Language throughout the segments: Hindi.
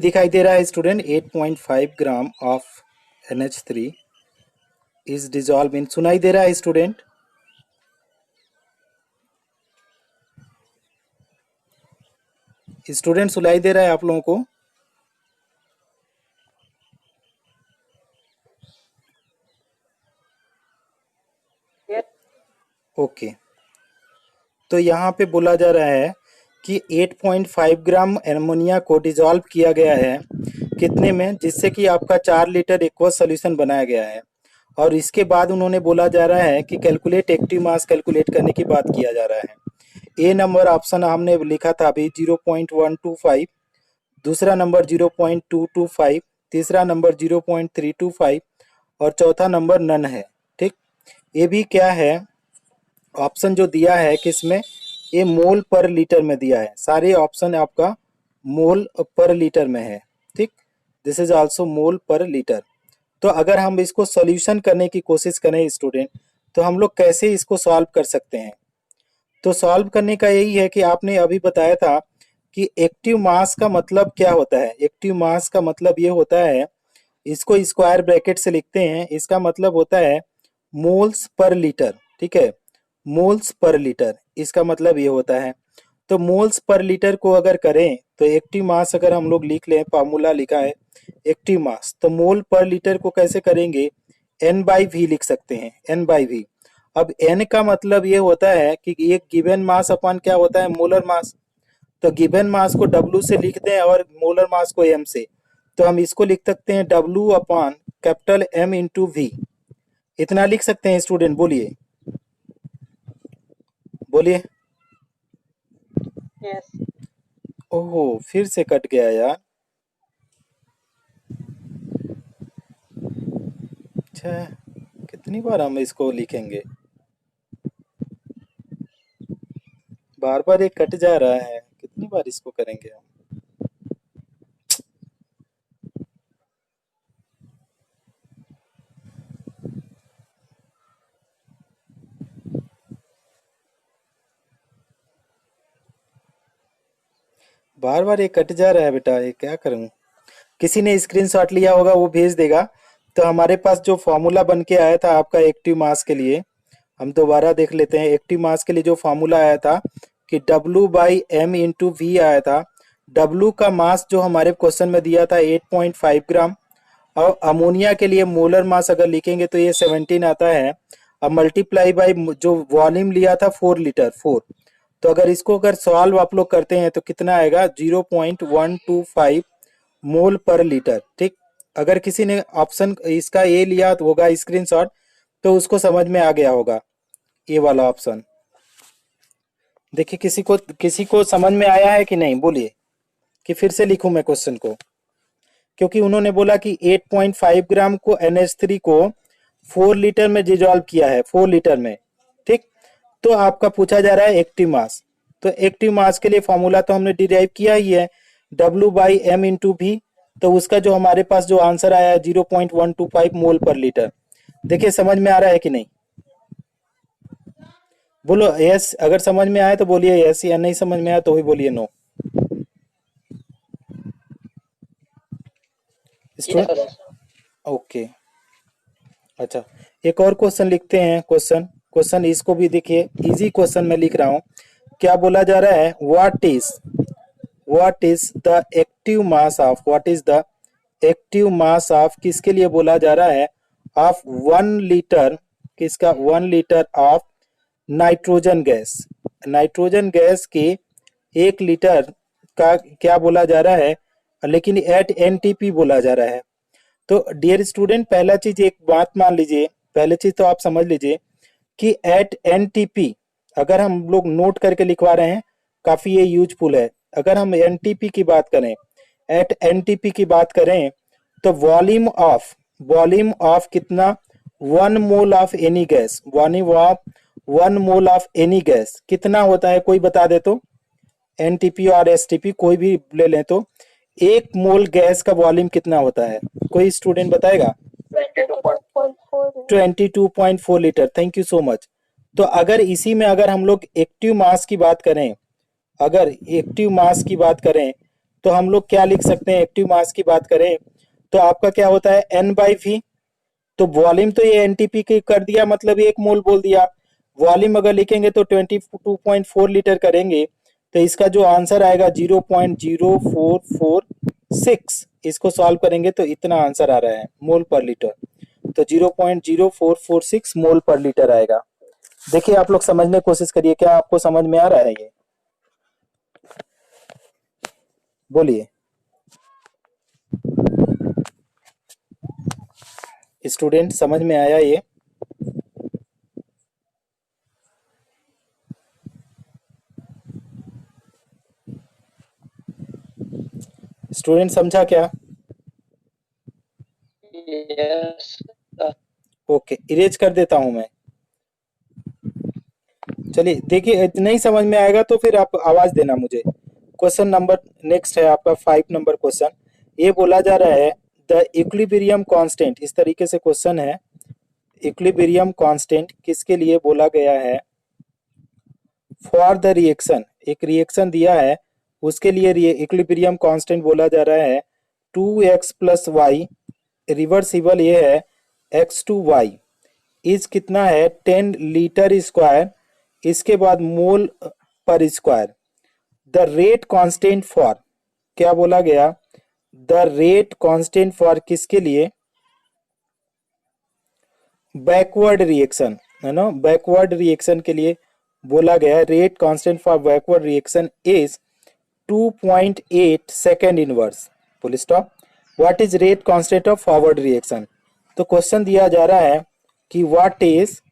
दिखाई दे रहा है student 8.5 gram of NH3 is dissolve in, सुनाई दे रहा है स्टूडेंट? स्टूडेंट सुनाई दे रहा है आप लोगों को? ओके, तो यहाँ पे बोला जा रहा है कि 8.5 ग्राम एमोनिया को डिजॉल्व किया गया है कितने में, जिससे कि आपका 4 लीटर एक्वस सोल्यूशन बनाया गया है। और इसके बाद उन्होंने बोला जा रहा है कि कैलकुलेट एक्टिव मास कैलकुलेट करने की बात किया जा रहा है। ए नंबर ऑप्शन हमने लिखा था अभी 0.125, दूसरा नंबर 0.225, तीसरा नंबर 0.325 और चौथा नंबर नन है। ठीक, ये भी क्या है ऑप्शन जो दिया है किसमें, ये मोल पर लीटर में दिया है। सारे ऑप्शन आपका मोल पर लीटर में है। ठीक, दिस इज आल्सो मोल पर लीटर। तो अगर हम इसको सॉल्यूशन करने की कोशिश करें स्टूडेंट, तो हम लोग कैसे इसको सॉल्व कर सकते हैं? तो सॉल्व करने का यही है कि आपने अभी बताया था कि एक्टिव मास का मतलब क्या होता है। एक्टिव मास का मतलब ये होता है, इसको स्क्वायर ब्रैकेट से लिखते हैं, इसका मतलब होता है मोल्स पर लीटर। ठीक है, मोल्स पर लीटर, इसका मतलब ये होता है। तो मोल्स पर लीटर को अगर करें तो एक्टिव मास अगर हम लोग लिख लें, फार्मूला लिखा है एक्टिव मास, तो मोल पर लीटर को कैसे करेंगे, N/V लिख सकते हैं, N/V। अब N का मतलब ये होता है कि एक गिवन मास अपन क्या होता है, मोलर मास। तो गिवन मास को W से लिखते हैं और मोलर मास को M से। तो हम इसको लिख सकते हैं W upon capital M into V। इतना लिख सकते हैं स्टूडेंट, बोलिए बोलिए। यस। ओहो, फिर से कट गया यार। अच्छा, कितनी बार हम इसको लिखेंगे, बार बार ये कट जा रहा है, कितनी बार इसको करेंगे हम? बार बार ये कट जा रहा है बेटा, ये क्या करूं? किसी ने स्क्रीनशॉट लिया होगा वो भेज देगा। तो हमारे पास जो फॉर्मूला बन के आया था आपका एक्टिव मास के लिए, हम दोबारा देख लेते हैं। एक्टिव मास के लिए जो फॉर्मूला आया था कि W/M इंटू वी आया था। W का मास जो हमारे क्वेश्चन में दिया था 8.5 ग्राम, और अमोनिया के लिए मोलर मास अगर लिखेंगे तो ये 17 आता है। अब मल्टीप्लाई बाई जो वॉल्यूम लिया था 4 लीटर 4। तो अगर इसको अगर सॉल्व आप लोग करते हैं तो कितना आएगा, 0.125 मोल पर लीटर। ठीक, अगर किसी ने ऑप्शन इसका ए लिया तो होगा स्क्रीनशॉट, तो उसको समझ में आ गया होगा ये वाला ऑप्शन। देखिए किसी को समझ में आया है कि नहीं, बोलिए, कि फिर से लिखूं मैं क्वेश्चन को? क्योंकि उन्होंने बोला कि 8.5 ग्राम को NH3 को 4 लीटर में डिजॉल्व किया है, 4 लीटर में। ठीक, तो आपका पूछा जा रहा है एक्टिव मास। तो एक्टिव मास के लिए फॉर्मूला तो हमने डिराइव किया ही है, W/M इंटू भी। तो उसका जो हमारे पास जो आंसर आया है 0.125 मोल पर लीटर। देखिए समझ में आ रहा है कि नहीं, बोलो यस। अगर समझ में आया तो बोलिए यस, या नहीं समझ में आया तो ही बोलिए नो। यस। ओके, अच्छा, एक और क्वेश्चन लिखते हैं। क्वेश्चन इसको भी देखिए, इजी क्वेश्चन मैं लिख रहा हूँ। क्या बोला जा रहा है, what is the active mass of, what is the active mass of, किसके लिए बोला जा रहा है, ऑफ 1 लीटर, किसका, 1 litre of nitrogen gas. Nitrogen gas के 1 लीटर का क्या बोला जा रहा है, लेकिन एट NTP बोला जा रहा है। तो डियर स्टूडेंट, पहला चीज एक बात मान लीजिए, पहले चीज तो आप समझ लीजिए कि एट NTP अगर हम लोग नोट करके लिखवा रहे हैं, काफी ये यूजफुल है। अगर हम NTP की बात करें, एट NTP की बात करें, तो वॉल्यूम ऑफ कितना, 1 mole of any gas, volume of 1 mole of any gas कितना होता है, कोई बता दे तो? NTP और STP कोई भी ले लें तो 1 मोल गैस का वॉल्यूम कितना होता है, कोई स्टूडेंट बताएगा? 22.4 litre. Thank you so much. तो अगर इसी में अगर हम लोग एक्टिव मास की बात करें, अगर एक्टिव मास की बात करें तो हम लोग क्या लिख सकते हैं, एक्टिव मास की बात करें तो आपका क्या होता है N/V। तो वॉल्यूम तो ये एनटीपी के कर दिया, मतलब 1 मोल बोल दिया। वॉल्यूम अगर लिखेंगे तो 22.4 लीटर करेंगे, तो इसका जो आंसर आएगा 0.0446। इसको सॉल्व करेंगे तो इतना आंसर आ रहा है मोल पर लीटर। तो 0.0446 मोल पर लीटर आएगा। देखिए आप लोग समझने की कोशिश करिए, क्या आपको समझ में आ रहा है ये? बोलिए स्टूडेंट, समझ में आया ये? स्टूडेंट समझा क्या? यस ओके, इरेज कर देता हूं मैं। चलिए देखिए, नहीं समझ में आएगा तो फिर आप आवाज देना मुझे। क्वेश्चन नंबर नेक्स्ट है आपका 5 नंबर क्वेश्चन। ये बोला जा रहा है द इक्विलिब्रियम कांस्टेंट, इस तरीके से क्वेश्चन है। इक्विलिब्रियम कांस्टेंट किसके लिए बोला गया है? फॉर द रिएक्शन, एक रिएक्शन दिया है उसके लिए इक्विलिब्रियम कांस्टेंट बोला जा रहा है 2x + y। रिवर्सिबल ये है x/y इज कितना है 10 लीटर स्क्वायर। इसके बाद मोल पर square. The rate constant for, क्या बोला गया? द रेट कांस्टेंट फॉर किसके लिए? बैकवर्ड रिएक्शन, है ना, बैकवर्ड रिएक्शन के लिए बोला गया है। Rate constant for backward reaction is 2.8 second inverse, full stop. What is rate constant of forward reaction? तो क्वेश्चन दिया जा रहा है कि what is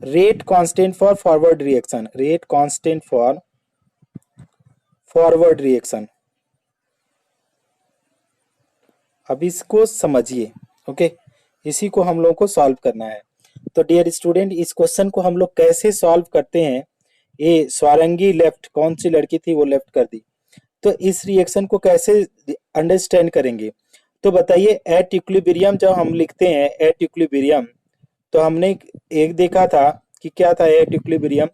rate constant for forward reaction, rate constant for forward reaction. अब इसको समझिए, ओके, इसी को हम लोग को सॉल्व करना है। तो डियर स्टूडेंट, इस क्वेश्चन को हम लोग कैसे सॉल्व करते हैं? ये स्वारंगी लेफ्ट, कौन सी लड़की थी वो लेफ्ट कर दी। तो इस रिएक्शन को कैसे अंडरस्टैंड करेंगे? तो बताइए, एट इक्विलिब्रियम जब हम लिखते हैं एट इक्विलिब्रियम, तो हमने एक देखा था कि क्या था एट इक्विलिब्रियम,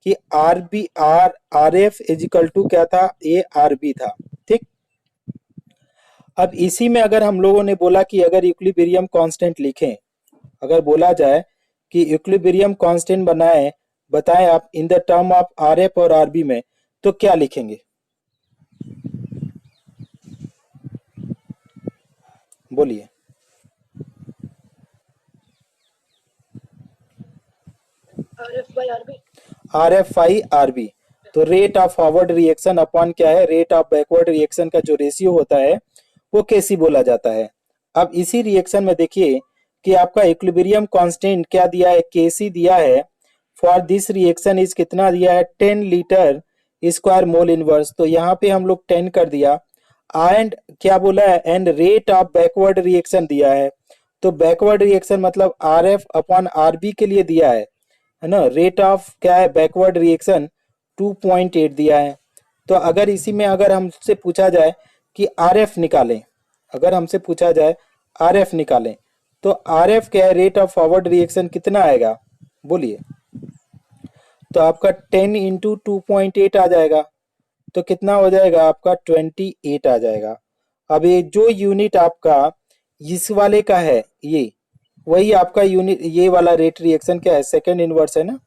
कि आर एफ इजिकल टू क्या था, ए आर बी था, ठीक। अब इसी में अगर हम लोगों ने बोला कि अगर इक्विलिब्रियम कांस्टेंट लिखें, अगर बोला जाए कि इक्विलिब्रियम कांस्टेंट बनाए, बताएं आप in the term of R F और आर बी में, तो क्या लिखेंगे? बोलिए। R F I R B. तो rate of forward reaction upon क्या है, रेट ऑफ बैकवर्ड रिएक्शन का जो रेशियो होता है वो केसी बोला जाता है। अब इसी रिएक्शन में देखिए कि आपका इक्विलिब्रियम कांस्टेंट क्या दिया है, केसी दिया है। फॉर दिस रिएक्शन इज कितना दिया है, 10 लीटर स्क्वायर मोल इनवर्स। तो यहाँ पे हम लोग 10 कर दिया। एंड क्या बोला है, and rate of backward reaction दिया है। तो बैकवर्ड रिएक्शन मतलब R F upon R B के लिए दिया है ना। रेट ऑफ क्या है बैकवर्ड रिएक्शन 2.8 दिया है। तो अगर इसी में अगर हमसे पूछा जाए कि आर एफ निकालें, अगर हमसे पूछा जाए आर एफ निकालें, तो आर एफ क्या है, रेट ऑफ फॉरवर्ड रिएक्शन कितना आएगा, बोलिए। तो आपका 10 इंटू 2.8 आ जाएगा, तो कितना हो जाएगा आपका 28 आ जाएगा। अब ये जो यूनिट आपका इस वाले का है, ये वही आपका यूनिट, ये वाला रेट रिएक्शन क्या है, सेकेंड इनवर्स है ना।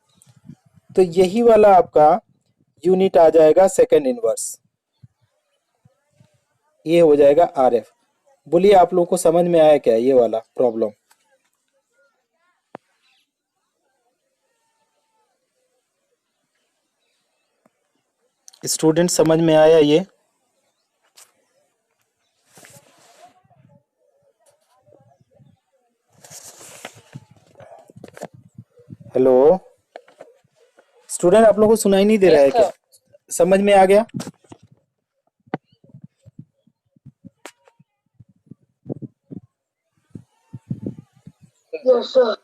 तो यही वाला आपका यूनिट आ जाएगा सेकेंड इनवर्स, ये हो जाएगा आर एफ। बोलिए आप लोगों को समझ में आया क्या ये वाला प्रॉब्लम? स्टूडेंट समझ में आया ये? हेलो स्टूडेंट, आप लोगों को सुनाई नहीं दे रहा है क्या? समझ में आ गया? Yes sir.